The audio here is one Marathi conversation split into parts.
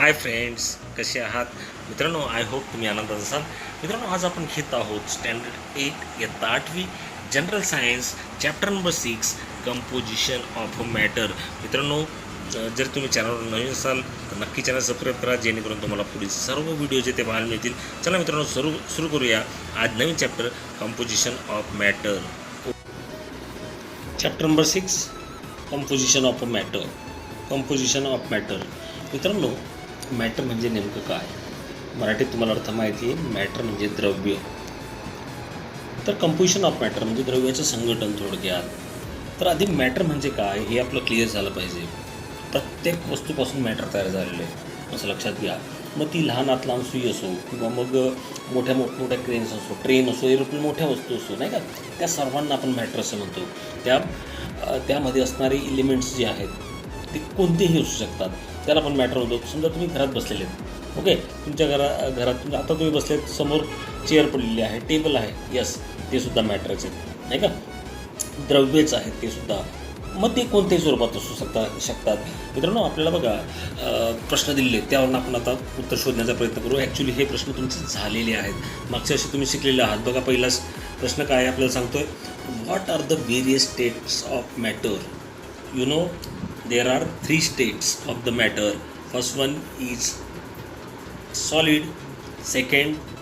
हाय फ्रेंड्स, कसे आहात मित्रांनो? आय होप तुम्ही आनंदात असाल. मित्रांनो, आज आपण घेत आहोत स्टँडर्ड 8 इयत्ता 8वी general science chapter number 6 composition of matter. मित्रांनो, जर तुम्ही चॅनलवर नवीन असाल तर नक्की चॅनल सबस्क्राईब करा, जेणेकरून तुम्हाला पुढील सर्व व्हिडिओ जे ते पाहायला मिळतील. चला मित्रांनो, सुरू करूया आज नवीन chapter composition of matter. Chapter number 6 composition of matter. Composition of matter. मित्रांनो, मॅटर म्हणजे नेमकं काय? मराठीत तुम्हाला अर्थ माहिती आहे. मॅटर म्हणजे द्रव्य. तर कंपोजिशन ऑफ मॅटर म्हणजे द्रव्याचं संघटन थोडक्यात. तर आधी मॅटर म्हणजे काय हे आपलं क्लिअर झालं पाहिजे. प्रत्येक वस्तूपासून मॅटर तयार झालेलं आहे असं लक्षात घ्या. मग ती लहानात लहान सुई असो किंवा मग मोठमोठ्या क्रेन्स असो, ट्रेन असो, एरोप्लेन, मोठ्या वस्तू असो, नाही का, त्या सर्वांना आपण मॅटर असं म्हणतो. त्यामध्ये असणारे एलिमेंट्स जे आहेत ते कोणतेही असू शकतात, त्याला आपण मॅटर म्हणतो. समजा तुम्ही घरात बसलेले आहेत, ओके, तुमच्या घरात आता तुम्ही बसलेत, समोर चेअर पडलेली आहे, टेबल आहे, यस, ते सुद्धा मॅटरच आहेत, नाही का, द्रव्यच आहेत ते सुद्धा. मग ते कोणत्याही स्वरूपात असू शकतात. मित्रांनो, आपल्याला बघा प्रश्न दिलेले आहेत, त्यावरून आपण आता उत्तर शोधण्याचा प्रयत्न करू. ॲक्च्युली हे प्रश्न तुमचे झालेले आहेत, मागच्या वर्षी तुम्ही शिकलेले आहात. बघा, पहिलाच प्रश्न काय आपल्याला सांगतोय, what are the various states of matter? You know, there are 3 states of the matter. First one is solid, second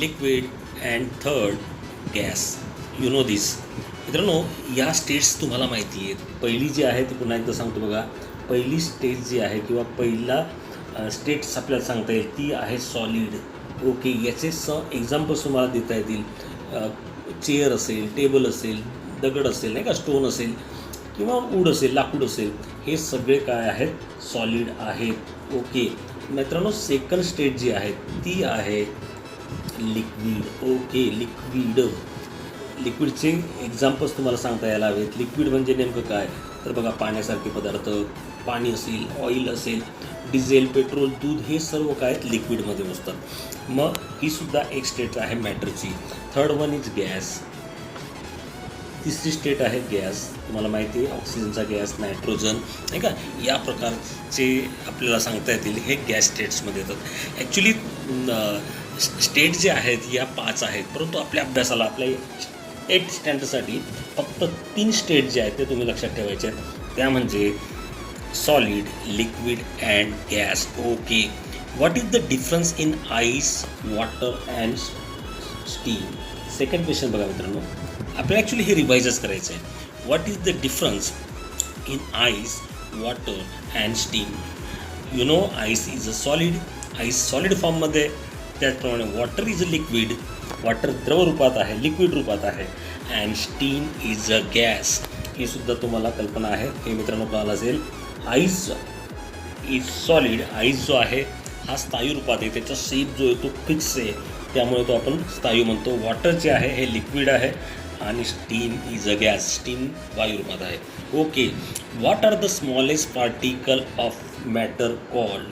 liquid, and third gas. You know this. मित्रांनो, या स्टेट्स तुम्हाला माहिती आहेत. पहिली जी आहे ती पुन्हा एकदा सांगतो बघा. पहिली स्टेट जी आहे किंवा पहिला स्टेट्स आपल्याला सांगता येईल ती आहे सॉलिड. ओके, याचे एक्झाम्पल्स तुम्हाला देता येतील. चेअर असेल, टेबल असेल, दगड असेल, नाही का, स्टोन असेल किंवा वूड असेल, लाकूड असेल, हे सगळे काय आहेत? सॉलिड आहेत. ओके मित्रांनो, सेकंड स्टेट जी आहे ती आहे लिक्विड. ओके, लिक्विडचे एक्झाम्पल्स तुम्हाला सांगता यायला हवेत. लिक्विड म्हणजे नेमकं काय? तर बघा, पाण्यासारखे पदार्थ, पाणी असेल, ऑइल असेल, डिझेल, पेट्रोल, दूध, हे सर्व काय लिक्विडमध्ये बसतात. मग ही सुद्धा एक स्टेट आहे मॅटरची. Third one is gas. तिसरी स्टेट आहे गॅस. तुम्हाला माहिती आहे, ऑक्सिजनचा गॅस, नायट्रोजन, नाही का, या प्रकारचे आपल्याला सांगता येतील, हे गॅस स्टेट्समध्ये येतात. ॲक्च्युली स्टेट जे आहेत या 5 आहेत, परंतु आपल्या अभ्यासाला, आपल्या 8th स्टँडर्डसाठी फक्त 3 स्टेट जे आहेत ते तुम्ही लक्षात ठेवायचे आहेत. त्या म्हणजे solid, liquid and gas. Okay, what is the difference in ice, water and steam? Second question बघा मित्रांनो, आपल्याला ॲक्च्युली हे रिवाइजच करायचं आहे. What is the difference in ice, water and steam? You know, ice is a solid, ice solid फॉर्ममध्ये. त्याचप्रमाणे water is a liquid, water द्रव रूपात आहे, लिक्विड रूपात आहे. And steam is a gas. ही सुद्धा तुम्हाला कल्पना आहे, हे मित्रांनो कळालं असेल. आईस इज सॉलिड, आईस जो आहे हा स्थायू रूपात आहे, त्याचा शेप जो आहे तो फिक्स आहे, त्यामुळे तो आपण स्थायू म्हणतो. वॉटर जे आहे हे लिक्विड आहे आणि steam is a gas, steam वायू रूपात आहे. Okay, what are the smallest particle of matter called?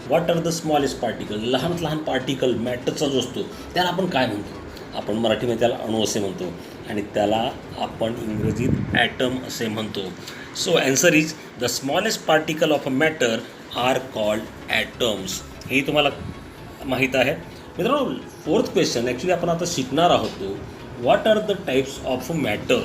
What are the smallest particle? लहानात लहान पार्टिकल मॅटरचा जो असतो त्याला आपण काय म्हणतो? आपण मराठीमध्ये त्याला अणू असे म्हणतो आणि त्याला आपण इंग्रजीत ॲटम असे म्हणतो. So answer is the smallest particle of a matter are called atoms. हे तुम्हाला माहीत आहे. मित्रांनो, 4th क्वेश्चन ॲक्च्युली आपण आता शिकणार आहोत तो, what are the types of matter?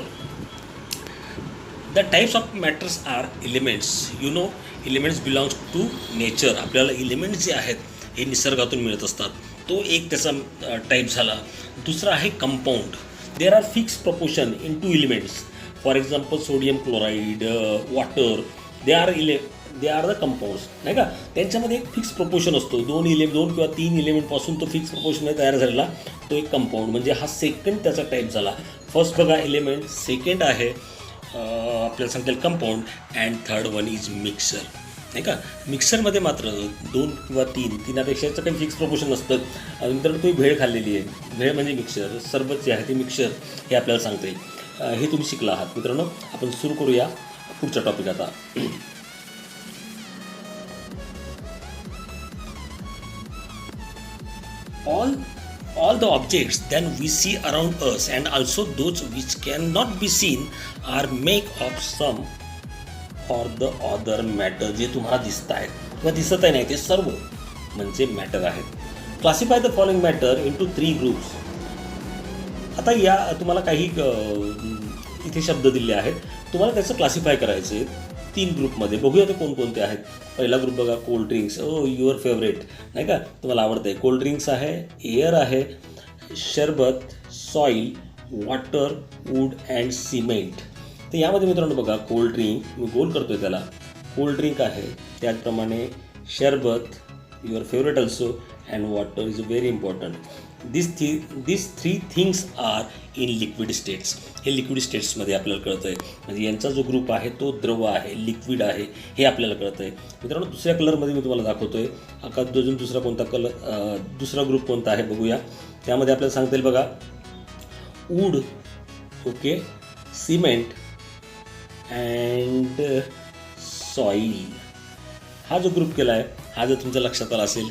The types of matters are elements. You know, elements belongs to nature. आपल्याला एलिमेंट्स जे आहेत हे निसर्गातून मिळत असतात, तो एक त्याचा टाईप झाला. दुसरा आहे compound. There are fix proportion in two elements. For example sodium chloride, water, they are the compounds, नाही का, त्यांच्यामध्ये एक फिक्स प्रपोर्शन असतो. 2 किंवा 3 एलिमेंटपासून तो फिक्स प्रपोर्शन तयार झालेला तो एक कंपाऊंड, म्हणजे हा सेकंड त्याचा टाईप झाला. फर्स्ट बघा एलिमेंट, सेकंड आहे आपल्याला सांगता येईल compound, and third one is mixer, नाही का. मिक्सरमध्ये मात्र 2 किंवा 3पेक्षाचं काही फिक्स प्रपोर्शन नसतं. नंतर तुम्ही भेळ खाल्लेली आहे, भेळ म्हणजे मिक्सर, सरबत जे आहे ते मिक्सर, हे आपल्याला सांगता येईल. हे तुम्ही शिकला आहात. मित्रांनो, आपण सुरू करूया पुढचा टॉपिक आता. all the objects then we see around us and also those which cannot be seen are made of some or the other matter. जे तुम्हाला दिसत आहेत किंवा दिसत आहे नाही ते सर्व म्हणजे मॅटर आहेत. Classify the following matter into 3 groups. आता या तुम्हाला काही इथे शब्द दिले आहेत, तुम्हाला त्याचं क्लासिफाय करायचं आहे 3 ग्रुपमध्ये. बघूया ते कोणकोणते आहेत. पहिला ग्रुप बघा, कोल्ड ड्रिंक्स. युअर फेवरेट, नाही का, तुम्हाला आवडतं आहे. कोल्ड ड्रिंक्स आहे, एअर आहे, शरबत, soil, water, wood and cement. तर यामध्ये मित्रांनो बघा, कोल्ड ड्रिंक, मी गोल करतो आहे त्याला, कोल्ड ड्रिंक आहे, त्याचप्रमाणे शरबत, your favourite also, and water is very important. This three things are in liquid states. हे लिक्विड स्टेट्समध्ये आपल्याला कळतं आहे. म्हणजे यांचा जो ग्रुप आहे तो द्रव आहे, लिक्विड आहे, हे आपल्याला कळतं आहे. मित्रांनो दुसऱ्या कलरमध्ये मी तुम्हाला दाखवतो आहे. आता अजून दुसरा कोणता कलर, दुसरा ग्रुप कोणता आहे बघूया. त्यामध्ये आपल्याला सांगता येईल बघा, wood, okay, cement and soil. हा जो ग्रुप केला आहे, हा जर तुमच्या लक्षात आला असेल,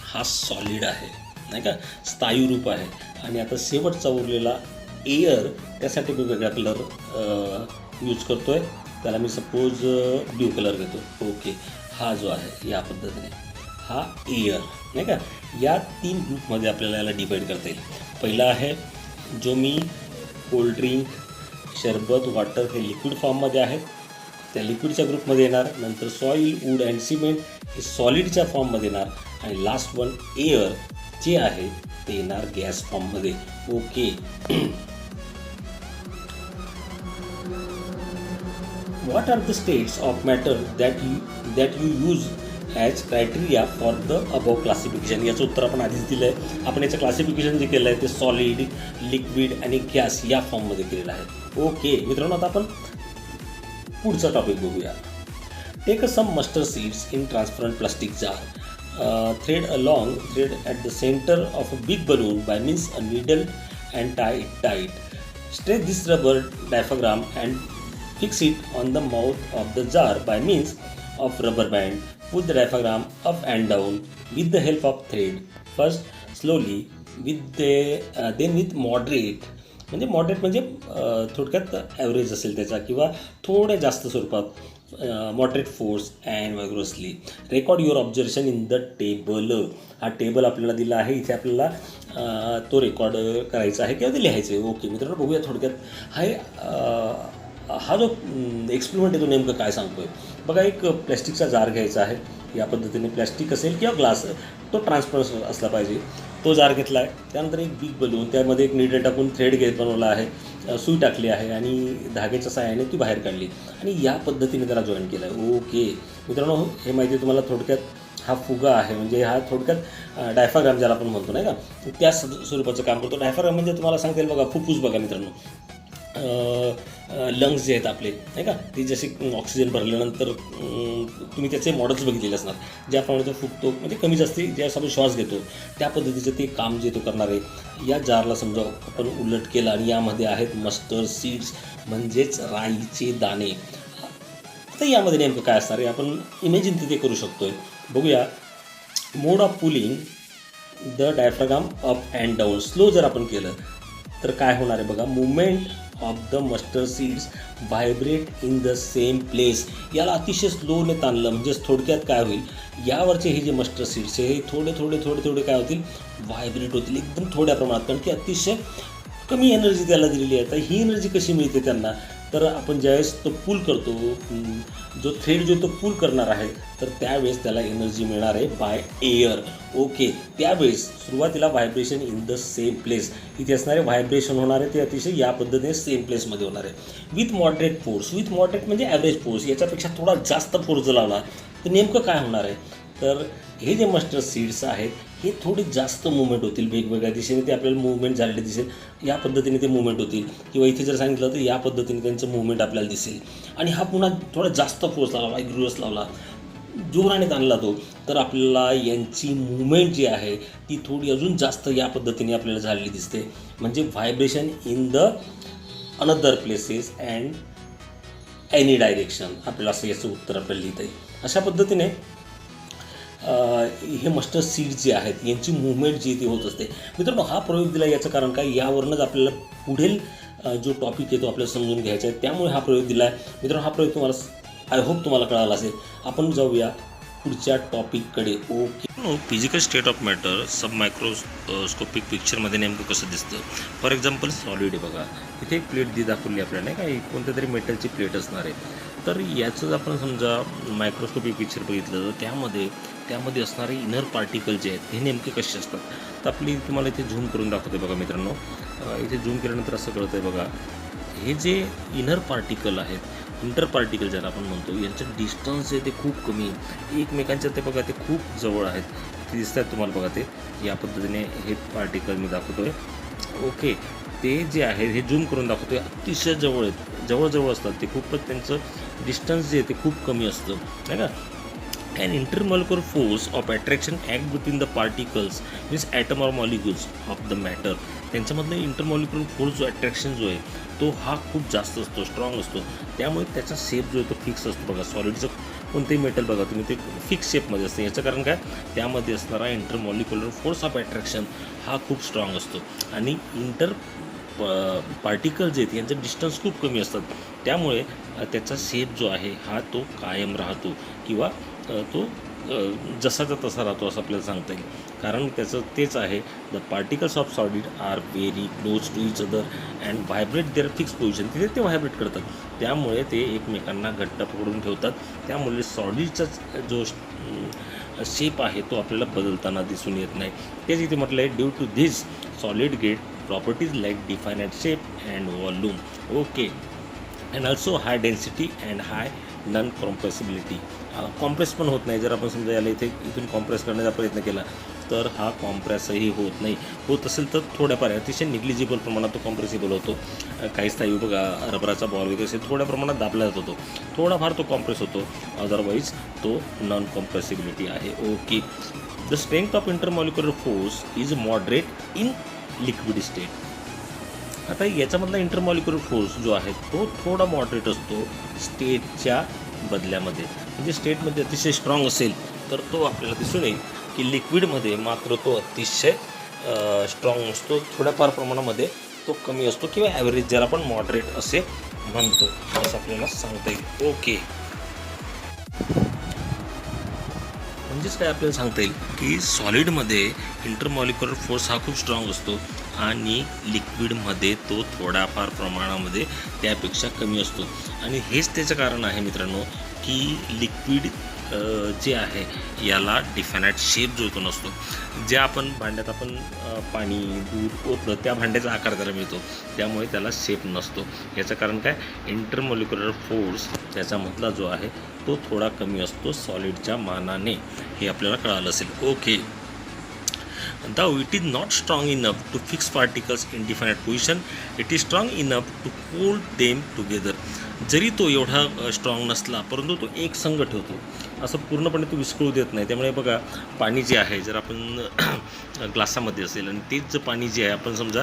हा सॉलिड आहे, नाही का, स्थायू रूप आहे. आणि आता शेवटचा उरलेला एअर, त्यासाठी मी वेगळा कलर यूज करतो आहे. त्याला मी सपोज ब्ल्यू कलर घेतो. ओके, हा जो आहे या पद्धतीने हा एअर, नाही का. या 3 ग्रुपमध्ये आपल्याला याला डिवाईड करता येईल. पहिला आहे जो मी कोल्ड ड्रिंक, शरबत, वॉटर हे लिक्विड फॉर्ममध्ये आहेत, त्या लिक्विडच्या ग्रुपमध्ये येणार. नंतर सॉईल, वूड अँड सिमेंट हे सॉलिडच्या फॉर्ममध्ये येणार. आणि लास्ट वन एअर जे आहे ते येणार गॅस फॉर्ममध्ये. Okay, what are the states of matter that you use as criteria for the above classification. याचं उत्तर आपण आधीच दिलं आहे. आपण याचं क्लासिफिकेशन जे केलं आहे ते सॉलिड, लिक्विड आणि गॅस या फॉर्ममध्ये केलेलं आहे. ओके मित्रांनो, आता आपण पुढचा टॉपिक बघूया. Take some mustard seeds in transparent plastic jar. Thread a long thread at the center of a big balloon by means a needle and tie it tight. Stretch this rubber diaphragm and fix it on the mouth of the jar by means of rubber band. Pull the diaphragm up and down with the help of thread. First slowly, then with moderate. म्हणजे मॉडरेट म्हणजे थोडक्यात ॲव्हरेज असेल त्याचा, किंवा थोड्या जास्त स्वरूपात, moderate force and vigorously. Record your observation in the table. हा टेबल आपल्याला दिला आहे, इथे आपल्याला तो रेकॉर्ड करायचा आहे किंवा ते लिहायचं आहे. ओके मित्रांनो, बघूया थोडक्यात हा जो एक्सपेरिमेंट आहे तो नेमकं काय सांगतो आहे. बघा, एक प्लॅस्टिकचा जार घ्यायचा आहे. या पद्धतीने प्लॅस्टिक असेल किंवा ग्लास, तो ट्रान्सपरंट असला पाहिजे. तो जार घेतला आहे. त्यानंतर एक बिग बलून, त्यामध्ये एक निडल टाकून थ्रेड बनवला आहे, सुई टाकली आहे आणि धाग्याच्या सहाय्याने ती बाहेर काढली आणि या पद्धतीने त्याला जॉईन केलं आहे. ओके मित्रांनो, हे माहिती तुम्हाला थोडक्यात हा फुगा आहे, म्हणजे हा थोडक्यात डायफ्राग्राम ज्याला आपण म्हणतो, नाही का, त्या स्वरूपाचं काम करतो. डायफ्राग्राम म्हणजे तुम्हाला सांगता येईल बघा, फुफ्फुस बघा मित्रांनो, लंग्स जे आहेत आपले, नाही का, ते जसे ऑक्सिजन भरल्यानंतर तुम्ही त्याचे मॉडेल्स बघितलेले असणार, ज्याप्रमाणे तो फुगतो, म्हणजे कमी जास्ती ज्यावेळेस आपण श्वास घेतो त्या पद्धतीचं ते काम जे तो करणार आहे. या जारला समजा आपण उलट केलं आणि यामध्ये आहेत मस्टर्ड सीड्स, म्हणजेच राईचे दाणे. तर यामध्ये नेमकं काय असणार आहे आपण इमेजिन तिथे करू शकतो आहे. बघूया. Mode of pulling the diaphragm up and down. Slow जर आपण केलं तर काय होणार आहे बघा, movement of the mustard seeds vibrate in the same place. याला अतिशय स्लोने ताणलं म्हणजेच थोडक्यात काय होईल, यावरचे हे जे मस्टर्ड सीड्स हे थोडे थोडे थोडे थोडे काय होतील, व्हायब्रेट होतील एकदम थोड्या प्रमाणात, कारण की अतिशय कमी एनर्जी त्याला दिलेली आहे. तर ही एनर्जी कशी मिळते त्यांना, तर आपण ज्यावेळेस तो पूल करतो, जो थ्रेड जो तो पूल करणार आहे, तर त्यावेळेस त्याला एनर्जी मिळणार आहे बाय एअर. ओके, त्यावेळेस सुरुवातीला vibration in the same place, इथे असणारे व्हायब्रेशन होणार आहे ते अतिशय या पद्धतीने सेम प्लेसमध्ये होणार आहे. With moderate force, with moderate म्हणजे ॲव्हरेज फोर्स, याच्यापेक्षा थोडा जास्त फोर्स जर लावला तर नेमकं काय होणार आहे, तर हे जे मस्टर्ड सीड्स आहेत हे थोडी जास्त मूवमेंट होतील, वेगवेगळ्या दिशेने ते आपल्याला मूवमेंट झालेले दिसेल, या पद्धतीने ते मूवमेंट होतील. किंवा इथे जर सांगितलं तर या पद्धतीने त्यांचं मूवमेंट आपल्याला दिसेल. आणि हा पुन्हा थोडा जास्त फोर्स लावला, ग्रुअस लावला, जोराने ताणला तो, तर आपल्याला यांची मूवमेंट जी आहे ती थोडी अजून जास्त या पद्धतीने आपल्याला झालेली दिसते. म्हणजे vibration in the another places and any direction, आपल्याला असं याचं उत्तर आपल्याला लिहिता येईल. अशा पद्धतीने हे मस्टर्ड सीड्स जे आहेत यांची मूवमेंट जी ती होत असते. मित्रांनो, हा प्रयोग दिला याचं कारण काय, यावरूनच आपल्याला पुढील जो टॉपिक आहे तो आपल्याला समजून घ्यायचा आहे, त्यामुळे हा प्रयोग दिला आहे. मित्रांनो, हा प्रयोग तुम्हाला आय होप तुम्हाला कळाला असेल. आपण जाऊया पुढच्या टॉपिककडे. Okay, physical state of matter sub microscopic पिक्चरमध्ये नेमकं कसं दिसतं. फॉर एक्झाम्पल सॉलिड आहे बघा, इथे एक प्लेट दाखवली आपल्याला नाही का, कोणत्या तरी मेटलची प्लेट असणार आहे. तर याचं आपण समजा मायक्रोस्कोपिक पिक्चर बघितलं तर त्यामध्ये असणारे इनर पार्टिकल जे आहेत हे नेमके कसे असतात. तर आपली तुम्हाला इथे झूम करून दाखवते बघा मित्रांनो. इथे झूम केल्यानंतर असं कळतं आहे बघा, हे जे इनर पार्टिकल आहेत, इंटर पार्टिकल ज्याला आपण म्हणतो, यांचं डिस्टन्स आहे ते खूप कमी आहे एकमेकांच्या. ते बघा ते खूप जवळ आहेत, ते दिसतात तुम्हाला बघा. ते या पद्धतीने हे पार्टिकल मी दाखवतो आहे. ओके, ते जे आहे हे झूम करून दाखवतो आहे, अतिशय जवळ आहेत, जवळजवळ असतात ते खूपच. त्यांचं डिस्टन्स जे आहे ते खूप कमी असतं नाही का. An intermolecular force of attraction act between the particles means atom or molecules of the matter. त्यांच्यामधलं इंटरमॉलिक्युलर फोर्स जो अट्रॅक्शन जो आहे तो हा खूप जास्त असतो, स्ट्रॉंग असतो. त्यामुळे त्याचा शेप जो आहे तो फिक्स असतो बघा. सॉलिडचं कोणतेही मेटल बघा तुम्ही ते फिक्स शेपमध्ये असतं. याचं कारण काय, त्यामध्ये असणारा इंटरमॉलिक्युलर फोर्स ऑफ अट्रॅक्शन हा खूप स्ट्रॉंग असतो. आणि पार्टिकल जे आहेत यांचं डिस्टन्स खूप कमी असतात. त्यामुळे त्याचा शेप जो आहे हा तो कायम राहतो किंवा तो जसाचा तसा राहतो असं आपल्याला सांगता येईल. कारण त्याचं तेच आहे, the particles of solid are very close to each other and vibrate there fix position. तिथे ते व्हायब्रेट करतात, त्यामुळे ते एकमेकांना घट्ट पकडून ठेवतात. त्यामुळे सॉलिडचा जो शेप आहे तो आपल्याला बदलताना दिसून येत नाही. तेच इथे म्हटलं आहे, due to this solid get properties like definite shape and volume. Okay, and also high density and high non compressibility. Compress पण होत नाही. जर आपण समजा याला इथून कॉम्प्रेस करण्याचा प्रयत्न केला तर हा कॉम्प्रेसही होत नाही. होत असेल तर थोड्याफार अतिशय निग्लिजिबल प्रमाणात तो कॉम्प्रेसिबल होतो. काही स्थायी बघा, रबराचा बॉल वगैरे असेल थोड्या प्रमाणात दाबला जात होतो, थोडाफार तो कॉम्प्रेस होतो, अदरवाईज तो नॉन कॉम्प्रेसिबिलिटी आहे. Okay, the strength of intermolecular force is moderate in liquid state. आता याच्यामधला इंटरमॉलिक्युलर फोर्स जो आहे तो थोडा मॉडरेट असतो स्टेटच्या बदल्यामध्ये. म्हणजे स्टेटमध्ये अतिशय स्ट्रॉंग असेल तर तो आपल्याला दिसून येईल की लिक्विडमध्ये मात्र तो अतिशय स्ट्रॉंग असतो. थोड्याफार प्रमाणामध्ये तो कमी असतो किंवा ॲव्हरेज ज्याला आपण मॉडरेट असे म्हणतो असं आपल्याला सांगता येईल. ओके, म्हणजेच काय आपल्याला सांगता येईल की सॉलिडमध्ये इंटरमॉलिक्युलर फोर्स हा खूप स्ट्रॉंग असतो आणि लिक्विडमध्ये तो थोड्याफार प्रमाणामध्ये त्यापेक्षा कमी असतो. आणि हेच त्याचं कारण आहे मित्रांनो की लिक्विड जे आहे याला डिफायनाइट शेप जो तो नसतो. ज्या आपण भांड्यात आपण पाणी दूध ओतलं त्या भांड्याचा आकार त्याला मिळतो, त्यामुळे त्याला शेप नसतो. याचं कारण काय, इंटरमॉलिक्युलर फोर्स त्याच्यामधला जो आहे तो थोडा कमी असतो सॉलिडच्या मानाने. हे आपल्याला कळालं असेल. Okay, though it is not strong enough to fix particles in definite position, it is strong enough to hold them together. जरी तो एवढा स्ट्रॉंग नसला परंतु तो एक संघ ठेवतो, असं पूर्णपणे तो विस्कळू देत नाही. त्यामुळे बघा पाणी जे आहे जर आपण ग्लासामध्ये असेल आणि तेच पाणी जे आहे आपण समजा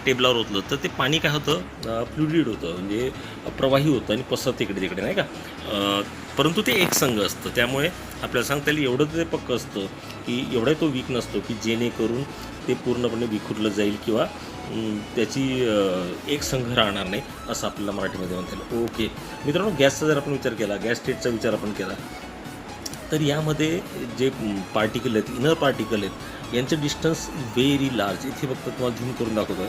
टेबलावर ओतलं तर ते पाणी काय होतं, फ्लुइड होतं, म्हणजे प्रवाही होतं आणि पसरतं इकडे तिकडे नाही का. परंतु ते एक संघ असतं, त्यामुळे आपल्याला सांगता येईल एवढं ते पक्कं असतं की एवढा तो वीक नसतो की जेणेकरून ते पूर्णपणे विखुरलं जाईल किंवा त्याची एक संघ राहणार नाही असं आपल्याला मराठीमध्ये म्हणता येईल. ओके मित्रांनो, गॅसचा जर आपण विचार केला, गॅस स्टेटचा विचार आपण केला तर यामध्ये जे पार्टिकल आहेत, इनर पार्टिकल आहेत, यांचे डिस्टन्स व्हेरी लार्ज. इथे फक्त तुम्हाला झूम करून दाखवतो.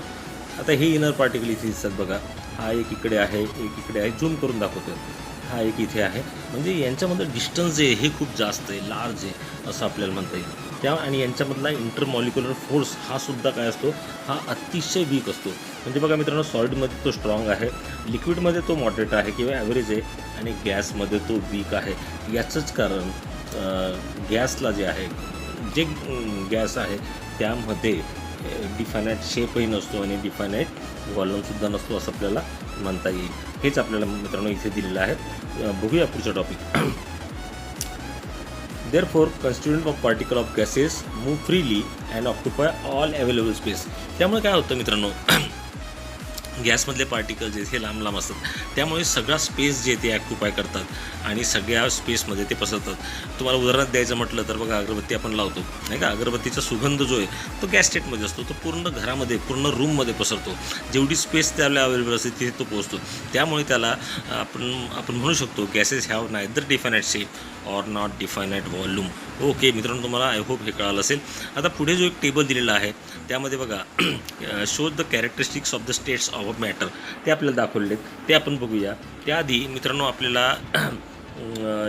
आता हे इनर पार्टिकल इथे दिसतात बघा, हा एक इकडे आहे, एक इकडे आहे, झूम करून दाखवतो. हा एक इथे आहे, म्हणजे यांच्यामध्ये डिस्टन्स जे आहे हे खूप जास्त आहे, लार्ज आहे असं आपल्याला म्हणता येईल. आणि यांच्यामधला इंटरमॉलिक्युलर फोर्स हा सुद्धा काय असतो, हा अतिशय वीक असतो. म्हणजे बघा मित्रांनो, सॉलिडमध्ये तो स्ट्रॉंग आहे, लिक्विडमध्ये तो मॉडरेट आहे किंवा ॲव्हरेज आहे आणि गॅसमध्ये तो वीक आहे. याचंच कारण गॅसला जे आहे, जे गॅस आहे त्यामध्ये डिफायनाइट शेपही नसतो आणि डिफायनाइट व्हॉल्यूमसुद्धा नसतो असं आपल्याला म्हणता येईल. हेच आपल्याला मित्रांनो इथे दिलेलं आहे. बघूया पुढचा topic. Therefore, constituent of particle of gases move freely and occupy all available space. त्यामुळे काय होतं मित्रांनो, गॅसमधले पार्टिकल जे हे लांब लांब असतात, त्यामुळे सगळा स्पेस जे ते ऑक्युपाय करतात आणि सगळ्या स्पेसमध्ये ते पसरतात. तुम्हाला उदाहरणात द्यायचं म्हटलं तर बघा, अगरबत्ती आपण लावतो नाही का, अगरबत्तीचा सुगंध जो आहे तो गॅस स्टेटमध्ये असतो, तो पूर्ण घरामध्ये पूर्ण रूममध्ये पसरतो. जेवढी स्पेस त्याला अवेलेबल असते तिथे तो पोहोचतो. त्यामुळे त्याला आपण म्हणू शकतो gases have neither definite shape or not definite volume. Okay मित्रांनो, तुम्हाला आय होप हे कळालं असेल. आता पुढे जो एक टेबल दिलेला आहे त्यामध्ये बघा show the characteristics of the states of matter, ते आपल्याला दाखवलेले आहेत, ते आपण बघूया. त्याआधी मित्रांनो आपल्याला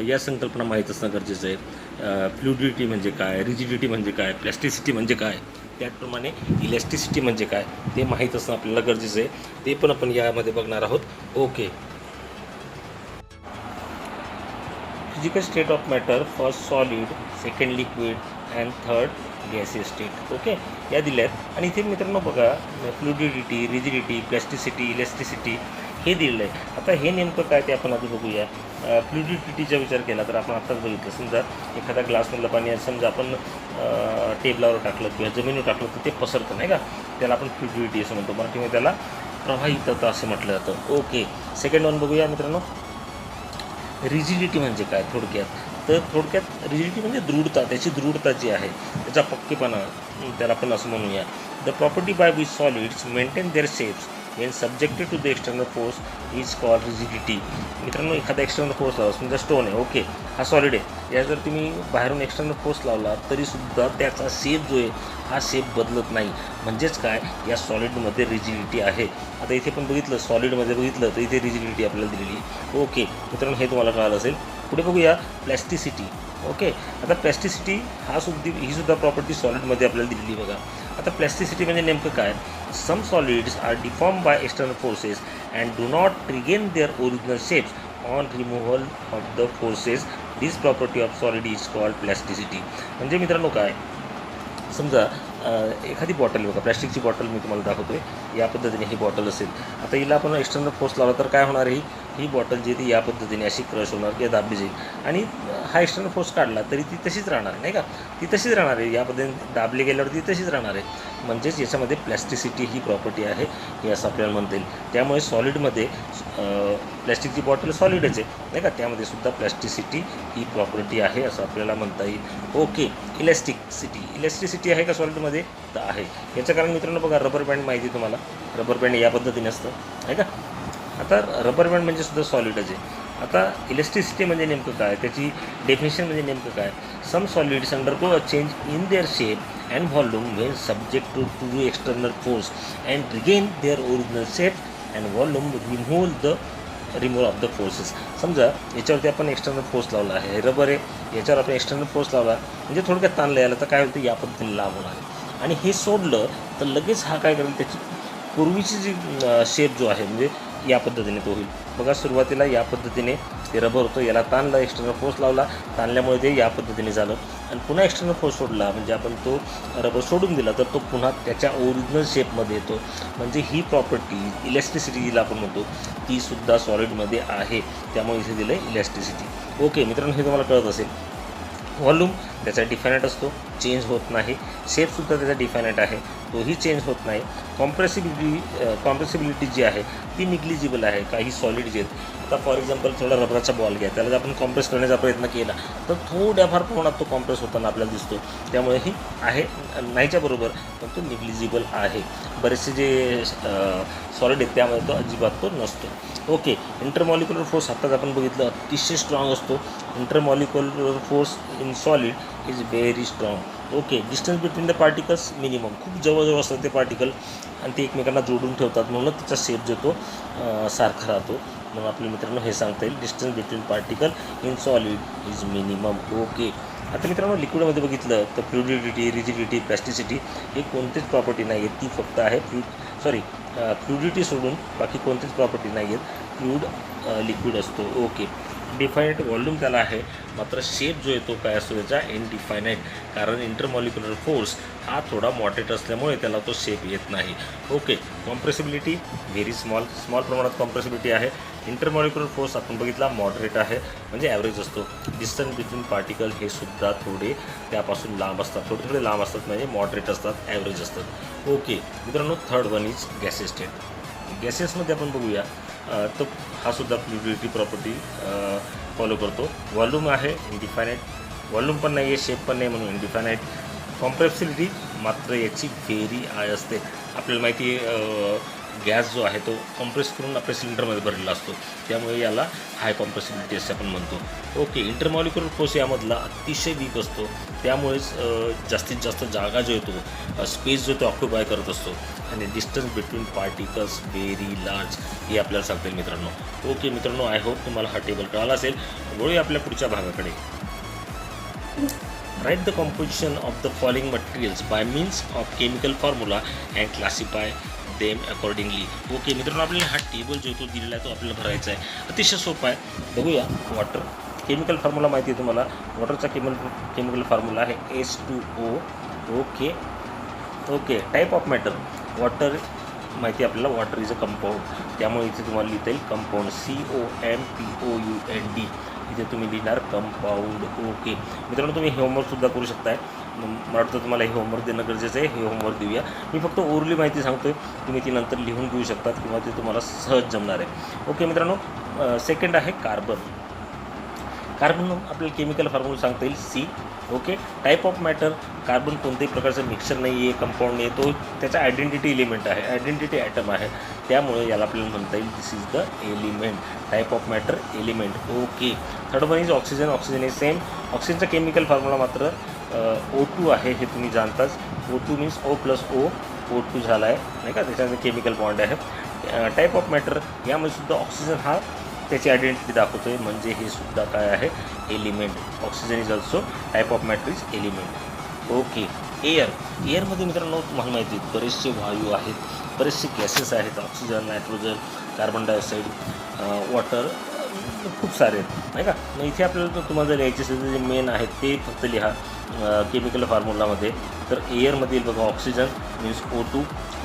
या संकल्पना माहीत असणं गरजेचं आहे. फ्लुइडिटी म्हणजे काय, रिजिडिटी म्हणजे काय, प्लॅस्टिसिटी म्हणजे काय, त्याचप्रमाणे इलॅस्टिसिटी म्हणजे काय ते माहीत असणं आपल्याला गरजेचं आहे. ते पण आपण यामध्ये बघणार आहोत. Okay, physical state of matter, first solid, second liquid and third gaseous state. Okay, या दिल्यात. आणि इथे मित्रांनो बघा फ्लुइडिटी, रिजिडिटी, प्लॅस्टिसिटी, इलॅस्टिसिटी हे दिलेलं आहे. आता हे नेमकं काय ते आपण आधी बघूया. फ्लुइडिटीचा विचार केला तर आपण आत्ताच बघितलं, समजा एखादा ग्लासमधलं पाणी समजा आपण टेबलावर टाकलं किंवा जमिनीवर टाकलं तर ते पसरतं नाही का, त्याला आपण फ्लुइडिटी असं म्हणतो. मराठीमध्ये त्याला प्रवाहितता असं म्हटलं जातं. ओके, सेकंड वन बघूया मित्रांनो. रिजिडिटी म्हणजे काय थोडक्यात रिजिडिटी म्हणजे दृढता, त्याची दृढता जी आहे, त्याचा पक्केपणा, त्याला आपण असं म्हणूया. The property by which solids maintain their shapes when subjected to the external force is called rigidity. मित्रांनो, एखादा एक्सटर्नल फोर्स लावला, समजा स्टोन आहे, ओके, हा सॉलिड आहे, या जर तुम्ही बाहेरून एक्सटर्नल फोर्स लावला तरीसुद्धा त्याचा शेप जो आहे हा शेप बदलत नाही. म्हणजेच काय, या सॉलिडमध्ये रिजिडिटी आहे. आता इथे पण बघितलं, सॉलिडमध्ये बघितलं तर इथे रिजिडिटी आपल्याला दिलेली आहे. ओके मित्रांनो, हे तुम्हाला कळालं असेल. पुढे बघूया प्लॅस्टिसिटी. ओके, आता प्लॅस्टिसिटी ही सुद्धा प्रॉपर्टी सॉलिडमध्ये आपल्याला दिलेली बघा. आता प्लॅस्टिसिटी म्हणजे नेमकं काय, some solids are deform by external forces and do not regain their original shapes on removal of the forces. This property of solid is called plasticity. म्हणजे मित्रांनो काय, समजा एखादी बॉटल बघा, प्लॅस्टिकची बॉटल मी तुम्हाला दाखवतोय, या पद्धतीने ही बॉटल असेल. आता हिला आपण एक्सटर्नल फोर्स लावला तर काय होणार आहे, ही बॉटल जी ती या पद्धतीने अशी क्रश होणार किंवा दाबली जाईल. आणि हा एक्सटर्नल फोर्स काढला तरी ती तशीच राहणार आहे नाही का, ती तशीच राहणार आहे, या पद्धतीने दाबली गेल्यावर ती तशीच राहणार आहे. म्हणजेच याच्यामध्ये प्लॅस्टिसिटी ही प्रॉपर्टी आहे, हे असं आपल्याला म्हणता येईल. त्यामुळे सॉलिडमध्ये प्लॅस्टिकची बॉटल सॉलिडच आहे नाही का, त्यामध्ये सुद्धा प्लॅस्टिसिटी ही प्रॉपर्टी आहे असं आपल्याला म्हणता येईल. ओके, इलॅस्टिसिटी आहे का सॉलिडमध्ये, तर आहे. याचं कारण मित्रांनो बघा, रबर बँड माहिती तुम्हाला, रबर बँड या पद्धतीने असतं आहे का. आता रबर बँड म्हणजे सुद्धा सॉलिडच आहे. आता इलॅस्टिसिटी म्हणजे नेमकं काय, त्याची डेफिनेशन म्हणजे नेमकं काय, some solids undergo a change in their shape and volume when subject to external force and regain their original shape and volume removal of the forces. समजा याच्यावरती आपण एक्सटर्नल फोर्स लावला आहे, रबर आहे, याच्यावर आपण एक्सटर्नल फोर्स लावला म्हणजे थोडक्यात ताणलं याला, तर काय होतं, या पद्धतीने लांब होणार आहे. आणि हे सोडलं तर लगेच हा काय करेल, त्याची पूर्वीची जी शेप जो आहे म्हणजे या पद्धतीने तो होईल. बघा, सुरुवातीला या पद्धतीने ते रबर होतं, याला ताणलं, एक्सटर्नल फोर्स लावला, ताणल्यामुळे ते या पद्धतीने झालं. आणि पुन्हा एक्सटर्नल फोर्स सोडला म्हणजे आपण तो रबर सोडून दिला तर तो पुन्हा त्याच्या ओरिजिनल शेपमध्ये येतो. म्हणजे ही प्रॉपर्टी इलॅस्टिसिटी जिला आपण म्हणतो ती सुद्धा सॉलिडमध्ये आहे, त्यामुळे इथे दिलं आहे इलॅस्टिसिटी. ओके मित्रांनो, हे तुम्हाला कळत असेल. व्हॉल्यूम त्याचा डिफायनाईट असतो, चेंज होत नाही. शेपसुद्धा त्याचा डिफायनाईट आहे, तोही चेंज होत नाही. कॉम्प्रेसिबिलिटी जी आहे ती निग्लिजिबल आहे. काही सॉलिड जे आहेत, आता फॉर एक्झाम्पल थोडा रबराचा बॉल घ्या, त्याला जर आपण कॉम्प्रेस करण्याचा प्रयत्न केला तर थोड्याफार प्रमाणात तो कॉम्प्रेस होताना आपल्याला दिसतो. त्यामुळे ही आहे नाहीच्या बरोबर, पण तो निग्लिजिबल आहे. बरेचसे जे सॉलिड आहेत त्यामध्ये तो अजिबात तो नसतो. ओके, इंटरमॉलिक्युलर फोर्स आत्ताच आपण बघितलं अतिशय स्ट्रॉंग असतो. Intermolecular force in solid is very strong. Okay, distance between the particles minimum, खूप जवळजवळ असतात ते पार्टिकल आणि ते एकमेकांना जोडून ठेवतात, म्हणून त्याचा शेप जो तो सारखा राहतो. म्हणून आपल्या मित्रांनो हे सांगता येईल distance between particle in solid is minimum. Okay, आता मित्रांनो लिक्विडमध्ये बघितलं तर फ्लुइडिटी, रिजिडिटी, प्लॅस्टिसिटी हे कोणतीच प्रॉपर्टी नाही आहेत, ती फक्त आहे फ्लुइडिटी सोडून बाकी कोणतीच प्रॉपर्टी नाही आहेत. फ्लुइड लिक्विड असतो. ओके, डिफायनाईट व्हॉल्यूम त्याला आहे, मात्र शेप जो आहे तो काय असतो त्याचा इनडिफायनाईट, कारण इंटरमॉलिक्युलर फोर्स हा थोडा मॉडरेट असल्यामुळे त्याला तो शेप येत नाही. ओके, कॉम्प्रेसिबिलिटी व्हेरी स्मॉल प्रमाणात कॉम्प्रेसिबिलिटी आहे. इंटरमॉलिक्युलर फोर्स आपण बघितला मॉडरेट आहे, म्हणजे ॲव्हरेज असतो. डिस्टन्स बिटवीन पार्टिकल हे सुद्धा थोडे त्यापासून लांब असतात, थोडे लांब असतात, म्हणजे मॉडरेट असतात, ॲव्हरेज असतात. ओके मित्रांनो, third one is gaseous state. गॅसेसमध्ये आपण बघूया तर हा सुद्धा फ्लुइडिटी प्रॉपर्टी फॉलो करतो. व्हॉल्यूम आहे इनडिफायनाईट, व्हॉल्यूम पण नाही आहे, शेप पण नाही, म्हणून इनडिफायनाईट. कॉम्प्रेसिबिलिटी मात्र याची व्हेरी हाय असते. आपल्याला माहिती आहे गॅस जो आहे तो कॉम्प्रेस करून आपल्या सिलेंडरमध्ये भरलेला असतो, त्यामुळे याला हाय कॉम्प्रेसिबिलिटी असे आपण म्हणतो. ओके, इंटरमॉलिक्युलर फोर्स यामधला अतिशय वीक असतो, त्यामुळेच जास्तीत जास्त जागा जो येतो, स्पेस जो तो ऑक्युपाय करत असतो, आणि distance between particles very large हे आपल्याला सांगता येईल मित्रांनो. ओके मित्रांनो, आय होप तुम्हाला हा टेबल कळाला असेल. वळूया आपल्या पुढच्या भागाकडे. Write the composition of the following materials by means of chemical formula and classify them accordingly. Okay मित्रांनो, आपल्याला हा टेबल जो तो दिलेला आहे तो आपल्याला भरायचा आहे. अतिशय सोपा आहे. बघूया. वॉटर केमिकल फॉर्म्युला माहिती आहे तुम्हाला. वॉटरचा केमिकल फॉर्म्युला आहे H2O. Okay. Type of matter. Water माहिती आहे आपल्याला, वॉटर इज अ कंपाऊंड, त्यामुळे इथे तुम्हाला लिहिता येईल कंपाऊंड COMPOUND. इथे तुम्ही लिहिणार कंपाऊंड. ओके मित्रांनो, तुम्ही हे होमवर्कसुद्धा करू शकताय. मला वाटतं तुम्हाला हे होमवर्क देणं गरजेचं आहे. हे होमवर्क देऊया. मी फक्त ओरली माहिती सांगतो आहे, तुम्ही ती नंतर लिहून घेऊ शकतात किंवा ते तुम्हाला सहज जमणार आहे. ओके मित्रांनो, सेकंड आहे कार्बन. कार्बन आपल्याला केमिकल फॉर्म्युला सांगता येईल C. Okay. Type of matter. Carbon कोणत्याही प्रकारचं मिक्सर नाही आहे, कंपाऊंड नाही आहे, तो त्याचा आयडेंटिटी एलिमेंट आहे, आयडेंटिटी ॲटम आहे, त्यामुळे याला आपल्याला म्हणता येईल this is the element. Type of matter element. Okay. Third one is oxygen. Oxygen is same. ऑक्सिजनचा केमिकल फॉर्म्युला मात्र O2 आहे, हे तुम्ही जाणताच. O2 मीन्स O+O, O2 झाला आहे नाही का, त्याच्यामध्ये केमिकल बॉन्ड आहे. टाईप ऑफ मॅटर यामध्ये सुद्धा ऑक्सिजन हा त्याची आयडेंटिटी दाखवतो आहे, म्हणजे हे सुद्धा काय आहे, element. Oxygen is also type of matter is element. Okay. Air. एअरमध्ये मित्रांनो तुम्हाला माहिती आहे बरेचसे वायू आहेत, बरेचसे गॅसेस आहेत. Oxygen, nitrogen, carbon dioxide, water, खूप सारे आहेत नाही का. मग इथे आपल्याला तुम्हाला जर लिहायचे असेल तर जे मेन आहेत ते फक्त लिहा केमिकल फॉर्म्युलामध्ये. तर एअरमध्ये बघा, oxygen means O2.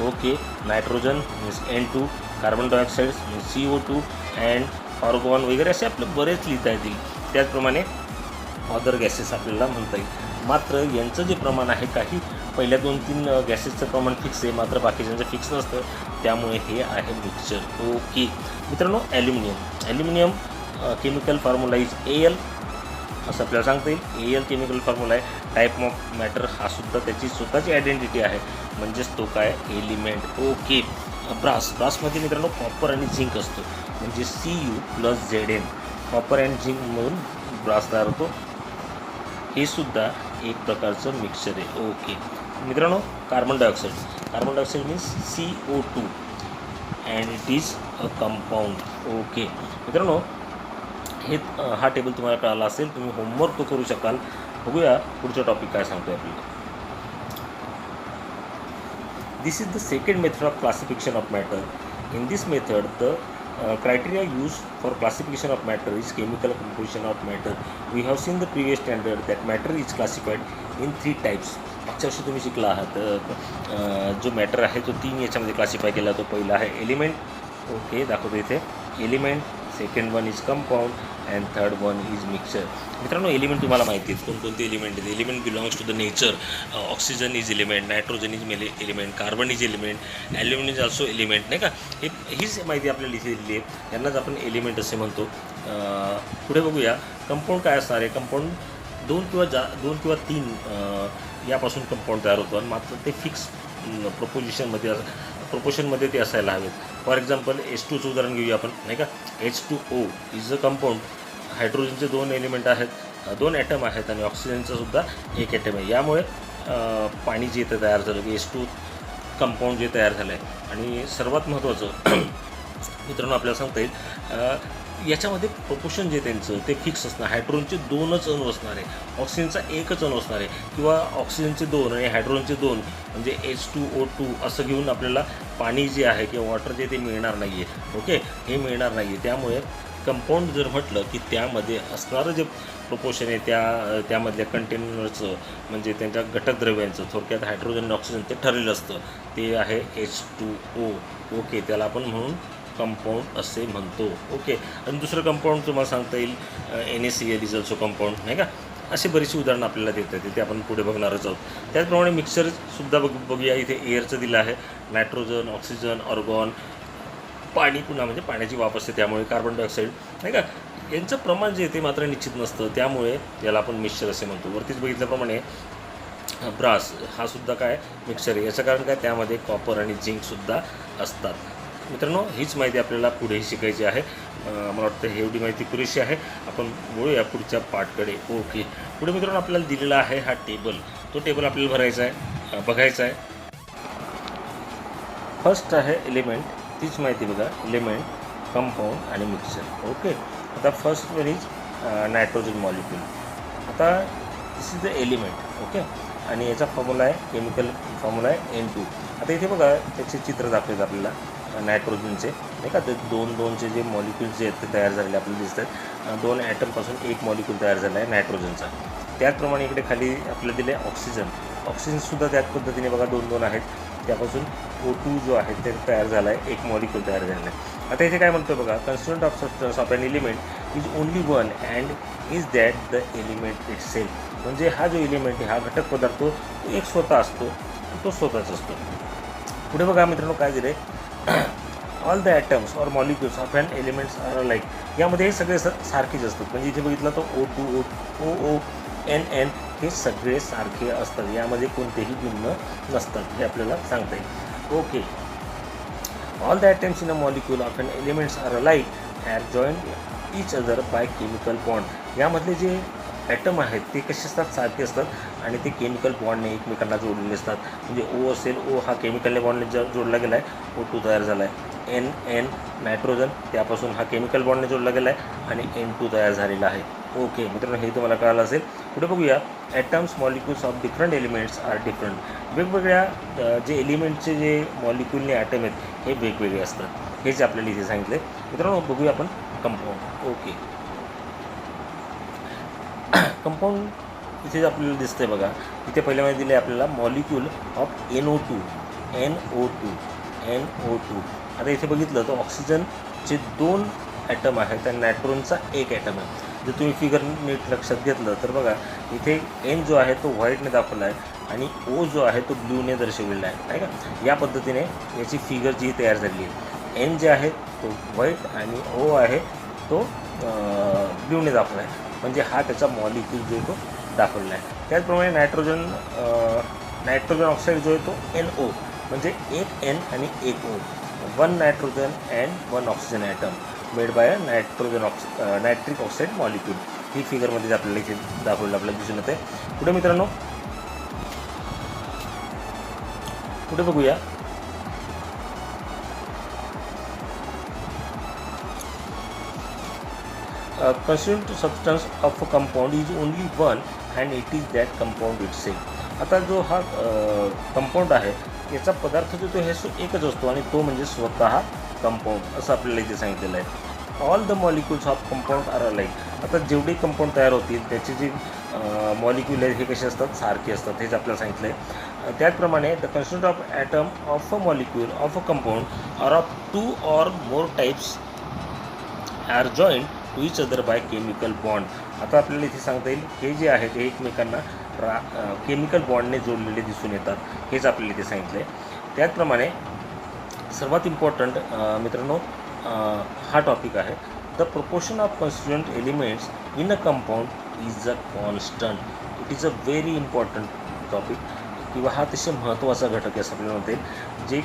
Okay. Nitrogen means N2, carbon dioxide means CO2 and argon वगैरे असे आपले बरेच लिहिता येतील. त्याचप्रमाणे अदर गॅसेस आपल्याला म्हणता येईल. मात्र यांचं जे प्रमाण आहे, काही पहिल्या 2-3 गॅसेसचं प्रमाण फिक्स आहे, मात्र बाकीच्यांचं फिक्स नसतं, त्यामुळे हे आहे मिक्सचर. ओके मित्रांनो, aluminium. Aluminium chemical formula is AL असं आपल्याला सांगता येईल. AL केमिकल फॉर्म्युला आहे. टाईप ऑफ मॅटर हा सुद्धा त्याची स्वतःची आयडेंटिटी आहे, म्हणजेच तो काय, एलिमेंट. ओके. ब्रास. ब्रासमध्ये मित्रांनो कॉपर आणि झिंक असतो, म्हणजे Cu+Zn. कॉपर अँड झिंक म्हणून ब्रास तयार होतो. हे सुद्धा एक प्रकारचं मिक्सचर आहे. ओके मित्रांनो, carbon dioxide. Carbon dioxide means CO2 and it is a compound. Okay मित्रांनो, हे हा टेबल तुम्हाला कळाला असेल, तुम्ही होमवर्क तो करू शकाल. बघूया पुढचा टॉपिक काय सांगतो आहे आपल्याला. This is the second method of classification of matter. In this method the criteria used for classification of matter is chemical composition of matter. We have seen the previous standard that matter is classified in 3 types. मागच्या वर्षी तुम्ही शिकला आहात जो मॅटर आहे तो 3 याच्यामध्ये क्लासिफाय केला. तो पहिला आहे एलिमेंट. ओके, दाखवतो इथे element. Second one is compound and third one is mixture. मित्रांनो, एलिमेंट तुम्हाला माहिती आहेत कोणकोणते एलिमेंट आहेत. Element belongs to the nature. Oxygen is element, nitrogen is element, carbon is element, aluminium is also element नाही का. हीच माहिती आपल्याला लिहिलेली आहे, यांनाच आपण एलिमेंट असे म्हणतो. पुढे बघूया कंपाऊंड काय असणार आहे. कंपाऊंड 2 किंवा 3 यापासून कंपाऊंड तयार होतो, आणि मात्र ते फिक्स प्रोपोर्शनमध्ये ते असायला हवेत. फॉर एक्झाम्पल H2चं उदाहरण घेऊया आपण नाही का. H2O is a compound. हायड्रोजनचे 2 एलिमेंट आहेत, 2 ॲटम आहेत, आणि ऑक्सिजनचं सुद्धा 1 ॲटम आहे. यामुळे पाणी जे इथं तयार झालं की H2 कंपाऊंड जे तयार झालं आहे. आणि सर्वात महत्त्वाचं मित्रांनो आपल्याला सांगता येईल, याच्यामध्ये प्रोपोर्शन जे त्यांचं ते फिक्स असणार. हायड्रोजनचे 2च अणू असणार आहे, ऑक्सिजनचा 1च अणू असणार आहे, किंवा ऑक्सिजनचे 2 आणि हायड्रोजनचे 2 म्हणजे H2O2 असं घेऊन आपल्याला पाणी जे आहे किंवा वॉटर जे ते मिळणार नाही आहे. ओके, हे मिळणार नाही आहे. त्यामुळे कंपाऊंड जर म्हटलं की त्यामध्ये असणारं जे प्रोपोर्शन आहे त्यामधल्या कंटेनरचं म्हणजे त्यांच्या घटक द्रव्यांचं, थोडक्यात हायड्रोजन आणि ऑक्सिजन ते ठरलेलं असतं, ते आहे H2O. ओके, त्याला आपण म्हणून कंपाऊंड असे म्हणतो. ओके, आणि दुसरं कंपाऊंड तुम्हाला सांगता येईल NaCl इज ऑल्सो कंपाऊंड नाही का. असे बरीचशी उदाहरणं आपल्याला देता येतील, ते आपण पुढे बघणारच आहोत. त्याचप्रमाणे मिक्सरसुद्धा बघूया. इथे एअरचं दिलं आहे, नायट्रोजन, ऑक्सिजन, ऑर्गॉन, पाणी पुन्हा म्हणजे पाण्याची वाफ असते, त्यामुळे कार्बन डायऑक्साईड नाही का यांचं प्रमाण जे ते मात्र निश्चित नसतं, त्यामुळे याला आपण मिक्सचर असे म्हणतो. वरतीच बघितल्याप्रमाणे ब्रास हा सुद्धा काय मिक्सचर आहे. याचं कारण काय, त्यामध्ये कॉपर आणि झिंकसुद्धा असतात. मित्रांनो, हीच माहिती आपल्याला पुढे शिकायची आहे. मला वाटतं एवढी माहिती पुरेशी आहे. आपण बोलूया पुढच्या पार्टकडे. ओके, पुढे मित्रांनो आपल्याला दिलेला आहे हा टेबल. तो टेबल आपल्याला भरायचा आहे, बघायचा आहे. फर्स्ट आहे एलिमेंट, तीच माहिती बघा, एलिमेंट, कंपाऊंड आणि मिक्सचर. ओके, आता first one is nitrogen molecule. आता दिस इज द एलिमेंट. ओके, आणि याचा फॉर्म्युला आहे, केमिकल फॉर्म्युला आहे N2. आता इथे बघा त्याचे चित्र दाखवतात आपल्याला नायट्रोजनचे नाही का. ते दोनचे जे मॉलिक्युल्स जे आहेत ते तयार झालेले आपल्याला दिसत आहेत. 2 ॲटमपासून एक मॉलिक्यूल तयार झाला आहे नायट्रोजनचा. त्याचप्रमाणे इकडे खाली आपल्याला दिले ऑक्सिजनसुद्धा त्याच पद्धतीने बघा 2 आहेत. त्यापासून O2 जो आहे ते तयार झाला आहे, एक मॉलिक्यूल तयार झालेला आहे. आता इथे काय म्हणतो बघा, constituent of substance of an element is only one and is that the element itself. म्हणजे हा जो एलिमेंट आहे, हा घटक पदार्थ तो एक स्वतः असतो, तो स्वतःच असतो. पुढे बघा मित्रांनो काय दिले, all the atoms or molecules of an elements are like. यामध्ये हे सगळे सारखेच असतात. म्हणजे इथे बघितलं तर O2, OO, NN हे सगळे सारखे असतात. यामध्ये कोणतेही भिन्न नसतात, हे आपल्याला सांगता येईल. Okay, all the atoms in a molecule of an elements are alike are joined each other by chemical bond. यामधले जे ॲटम आहेत ते कसे असतात, सारखे असतात आणि ते केमिकल बॉन्डने एकमेकांना जोडलेले असतात. म्हणजे O असेल, O हा केमिकलने बॉन्डने जोडला गेला आहे, O2 तयार झाला आहे. NN नायट्रोजन, त्यापासून हा केमिकल बॉन्डने जोडला गेला आहे आणि N2 तयार झालेला आहे. ओके मित्रांनो, हे तुम्हाला कळालं असेल. पुढे बघूया, atoms molecules of different elements are different. वेगवेगळ्या जे एलिमेंटचे जे मॉलिक्युलने ॲटम आहेत हे वेगवेगळे असतात, हेच आपल्याला इथे सांगितलं आहे. मित्रांनो बघूया आपण कंपाऊंड. ओके, कंपाऊंड इथे आपल्याला दिसतंय बघा. इथे पहिल्यामध्ये दिले आपल्याला मॉलिक्यूल ऑफ NO2. आता इथे बघितलं तर ऑक्सिजनचे 2 ॲटम आहेत आणि नायट्रोजनचा 1 ॲटम आहे. जर तुम्ही फिगर नीट लक्षात घेतलं तर बघा, इथे N जो आहे तो व्हाईटने दाखवला आहे आणि O जो आहे तो ब्ल्यूने दर्शवलेला आहे नाही का. या पद्धतीने याची फिगर जी तयार झालेली आहे. N जे आहे तो व्हाईट आणि O आहे तो ब्ल्यूने दाखवला आहे. म्हणजे हा त्याचा मॉलिक्यूल जो आहे तो दाखवलेला आहे. त्याचप्रमाणे नायट्रोजन ऑक्साईड जो आहे तो NO, म्हणजे 1 N आणि 1 O, 1 nitrogen and 1 oxygen atom made by nitric oxide molecule. ही फिगरमध्ये आपल्याला इथे दाखवलेलं आपल्याला दिसून येते. पुढे मित्रांनो पुढे बघूया, constituent substance of a compound is only one and it is that compound itself. आता जो हा कंपाऊंड आहे याचा पदार्थ जो तो हे एकच असतो आणि तो म्हणजे स्वतः कंपाऊंड, असं आपल्याला इथे सांगितलेलं आहे. All the molecules of compound are alike. आता जेवढे कंपाऊंड तयार होतील त्याचे जे मॉलिक्यूल आहेत हे कसे असतात, सारखे असतात, हेच आपल्याला सांगितलं आहे. त्याचप्रमाणे the constituent of atom of a molecule of a compound are of 2 or more types are joined to each other by chemical bond. आता आपल्याला इथे सांगता येईल हे जे आहे ते एकमेकांना केमिकल बॉन्डने जोडलेले दिसून येतात, हेच आपल्याला इथे सांगितलं आहे. त्याचप्रमाणे सर्वात इम्पॉर्टंट मित्रांनो हा टॉपिक आहे, the proportion of constituent elements in a compound is a constant. It is a very important topic, किंवा हा अतिशय महत्त्वाचा घटक आहे असं आपल्याला म्हणता येईल. जे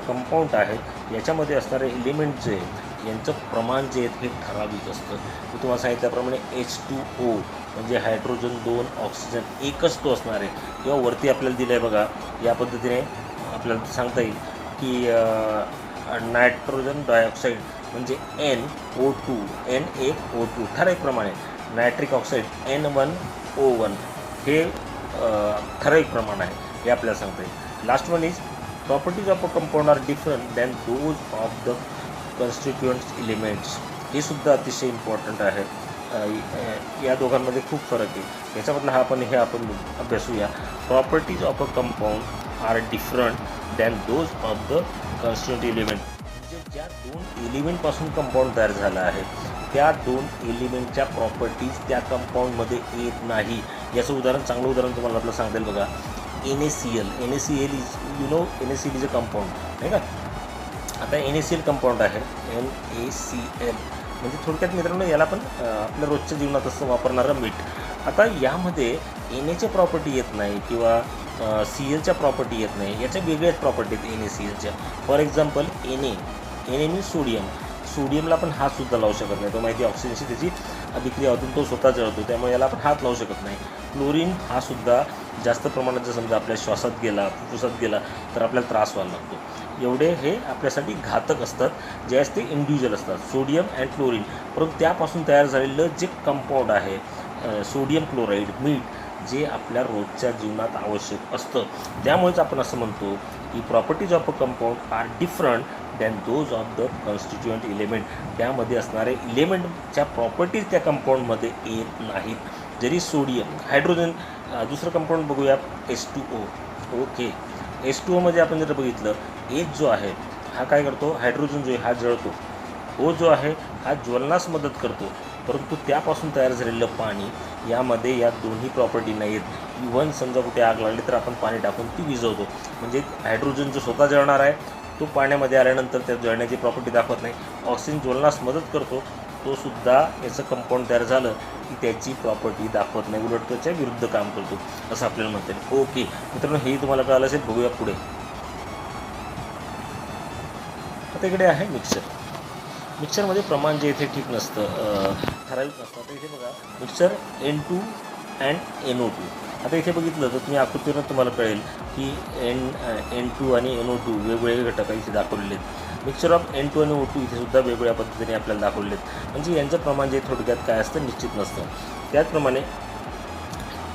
कंपाऊंड आहे याच्यामध्ये असणारे एलिमेंट जे यांचं प्रमाण जे आहे हे ठराविक असतं. मी तुम्हाला सांगितल्याप्रमाणे H2O म्हणजे हायड्रोजन 2 ऑक्सिजन एकच तो असणार आहे. किंवा वरती आपल्याला दिलं आहे बघा, या पद्धतीने आपल्याला सांगता येईल की नायट्रोजन डायऑक्साईड म्हणजे NO2 NaO2 ठराविकप्रमाणे, nitric oxide N1O1 हे ठराविक प्रमाण आहे, हे आपल्याला सांगता येईल. Last one is properties of a compound are different than those of the constituents elements. हे सुद्धा अतिशय इम्पॉर्टंट आहे. या दोघांमध्ये खूप फरक आहे. याच्यामधला आपण अभ्यासूया. Properties of a compound are different than those of the constituent element. म्हणजे ज्या 2 एलिमेंटपासून कंपाऊंड तयार झालं आहे त्या 2 एलिमेंटच्या प्रॉपर्टीज त्या कंपाऊंडमध्ये येत नाही. याचं चांगलं उदाहरण तुम्हाला आपलं सांगता येईल बघा, NaCl is NaCl is a compound नाही का. आता NaCl कंपाऊंड आहे, NaCl म्हणजे थोडक्यात मित्रांनो याला पण आपल्या रोजच्या जीवनात असं वापरणारं मीठ. आता यामध्ये Naच्या प्रॉपर्टी येत नाही किंवा Clच्या प्रॉपर्टी येत नाही, याच्या वेगळ्याच प्रॉपर्टी आहेत NaClच्या. For example Na means sodium. सोडियमला आपण हातसुद्धा लावू शकत नाही, तो माहिती ऑक्सिजनशी त्याची अभिक्रिया होती, तो स्वतः जळतो, त्यामुळे याला आपण हात लावू शकत नाही. क्लोरीन हा सुद्धा जास्त प्रमाणात जर समजा आपल्या श्वासात गेला, फुफ्फुसात गेला तर आपल्याला त्रास व्हायला लागतो. एवढे हे आपल्यासाठी घातक असतात, जे असते इंडिव्हिज्युअल असतात, सोडियम अँड क्लोरीन. परंतु त्यापासून तयार झालेलं जे कंपाऊंड आहे सोडियम क्लोराईड, मीठ, जे आपल्या रोजच्या जीवनात आवश्यक असतं. त्यामुळेच आपण असं म्हणतो की properties of a compound are different than those of the constituent element. त्यामध्ये असणारे इलेमेंटच्या प्रॉपर्टीज त्या कंपाऊंडमध्ये येत नाहीत. जरी सोडियम, हायड्रोजन, दुसरं कंपाऊंड बघूया H2O. ओके, H2Oमध्ये आपण जर बघितलं, H जो आहे हा काय करतो, हायड्रोजन जो आहे हा जळतो, O जो आहे हा ज्वलनास मदत करतो. परंतु त्यापासून तयार झालेलं पाणी, यामध्ये या दोन्ही प्रॉपर्टी नाही आहेत. इव्हन समजा कुठे आग लागली तर आपण पाणी टाकून ती विझवतो, म्हणजे हायड्रोजन जो स्वतः जळणार आहे तो पाण्यामध्ये आल्यानंतर त्या जळण्याची प्रॉपर्टी दाखवत नाही. ऑक्सिजन ज्वलनास मदत करतो, तो सुद्धा याचं कंपाऊंड तयार झालं की त्याची प्रॉपर्टी दाखवत नाही, उलट त्याच्या विरुद्ध काम करतो असं आपल्याला म्हणता येईल. ओके मित्रांनो, हे तुम्हाला कळालं असेल. बघूया पुढे. आता इकडे आहे मिक्सर. मिक्सरमध्ये प्रमाण जे इथे ठीक नसतं, ठराविक नसतं. आता इथे बघा, मिक्सर N2 अँड NO2. आता इथे बघितलं तर तुम्ही आकृतीवरून तुम्हाला कळेल की N2 आणि NO2 वेगवेगळे घटक इथे दाखवलेले आहेत. मिक्सचर ऑफ N2 आणि O2 इथे सुद्धा वेगवेगळ्या पद्धतीने आपल्याला दाखवलेले आहेत. म्हणजे यांचं प्रमाण जे थोडक्यात काय असतं निश्चित नसतं. त्याचप्रमाणे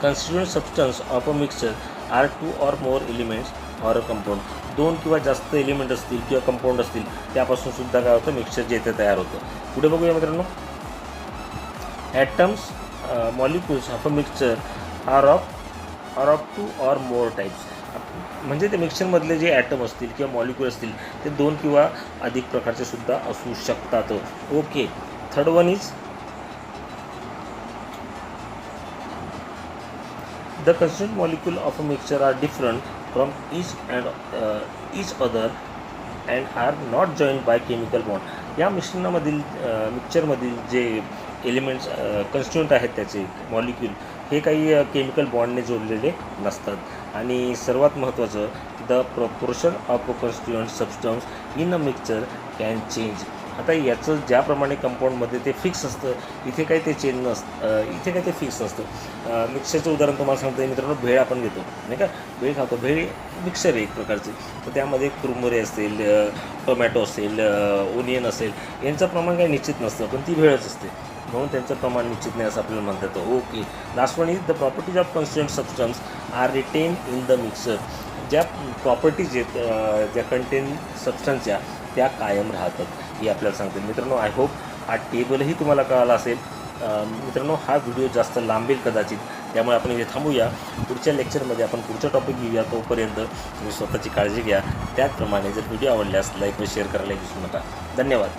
constituent substance of a mixture are 2 or more elements or a compound. 2 किंवा जास्त एलिमेंट असतील किंवा कंपाऊंड असतील त्यापासून सुद्धा काय होतं, मिक्सचर जे इथे तयार होतं. पुढे बघूया मित्रांनो. Atoms, molecules of a mixture are of 2 or more types. म्हणजे ते मिक्सचरमधले जे ॲटम असतील किंवा मॉलिक्यूल असतील ते 2 किंवा अधिक प्रकारचे सुद्धा असू शकतात. Okay, third one is the constituent molecule of a mixture are different from each other and are not joined by chemical bond. या मिश्रणामधील मिक्सचरमधील जे एलिमेंट्स कन्स्टिट्यूएंट आहेत त्याचे मॉलिक्यूल हे काही केमिकल बॉन्डने जोडलेले नसतात. आणि सर्वात महत्त्वाचं, the proportion of constituent substance in a mixture can change. आता याचं ज्याप्रमाणे कंपाऊंडमध्ये ते फिक्स असतं, इथे काही ते चेंज नसतं, इथे काही ते फिक्स नसतं. मिक्सरचं उदाहरण तुम्हाला सांगतो मित्रांनो, भेळ आपण घेतो नाही का, भेळ खातो, भेळ मिक्सर आहे एक प्रकारचे. तर त्यामध्ये कुरमुरे असेल, टोमॅटो असेल, ओनियन असेल, यांचं प्रमाण काही निश्चित नसतं, पण ती भेळच असते, म्हणून त्यांचं प्रमाण निश्चित नाही असं आपल्याला म्हणता येतं. Okay, last one is the properties of constituent substance are retain in the mixer. ज्या प्रॉपर्टीज आहेत ज्या कंटेन सबस्टन्सच्या त्या कायम राहतात, हे आपल्याला सांगतील. मित्रांनो, आय होप हा टेबलही तुम्हाला कळाला असेल. मित्रांनो, हा व्हिडिओ जास्त लांबेल कदाचित, त्यामुळे आपण इथे थांबूया. पुढच्या लेक्चरमध्ये आपण पुढचा टॉपिक घेऊया. तोपर्यंत तुम्ही स्वतःची काळजी घ्या. त्याचप्रमाणे जर व्हिडिओ आवडल्यास लाईक व शेअर करायला विसरू नका. धन्यवाद.